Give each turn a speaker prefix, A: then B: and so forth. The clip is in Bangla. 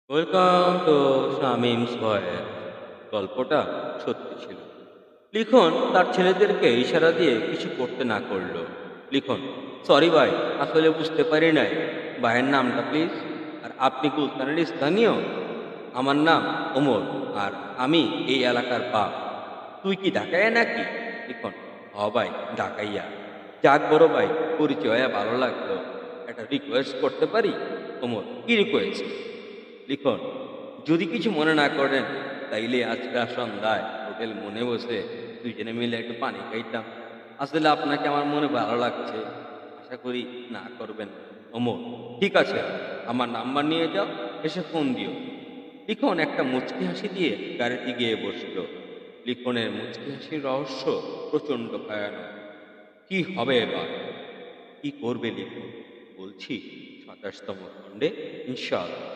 A: Welcome to Shamims voice. গল্পটা সত্যি ছিল। লিখন তার ছেলেদেরকে ইশারা দিয়ে কিছু করতে না করলো। লিখন, সরি ভাই, আসলে বুঝতে পারি নাই। ভাইয়ের নামটা প্লিজ। আর আপনি গুলতানের স্থানীয়? আমার নাম ওমর, আর আমি এই এলাকার বাপ। তুই কি ঢাকাইয়া নাকি? লিখন, হ ভাই, ঢাকাইয়া। যাক বড় ভাই, পরিচয় হয়ে ভালো লাগলো। একটা রিকোয়েস্ট করতে পারি? ওমর, কি রিকোয়েস্ট? লিখন, যদি কিছু মনে না করেন, তাইলে আজকে সন্ধ্যায় হোটেল মনে বসে দুইজনে মিলে একটু পানি খাইতাম। আসলে আপনাকে আমার মনে ভালো লাগছে। আশা করি না করবেন না। ওমর, ঠিক আছে, আমার নাম্বার নিয়ে যাও, এসে ফোন দিও। লিখন একটা মুচকি হাসি দিয়ে গাড়িতে গিয়ে বসল। লিখনের মুচকি হাসির রহস্য প্রচন্ড ভয়ানক। কি হবে এবার? কি করবে লিখন? বলছি ২৭তম খণ্ডে, ইনশাআল্লাহ।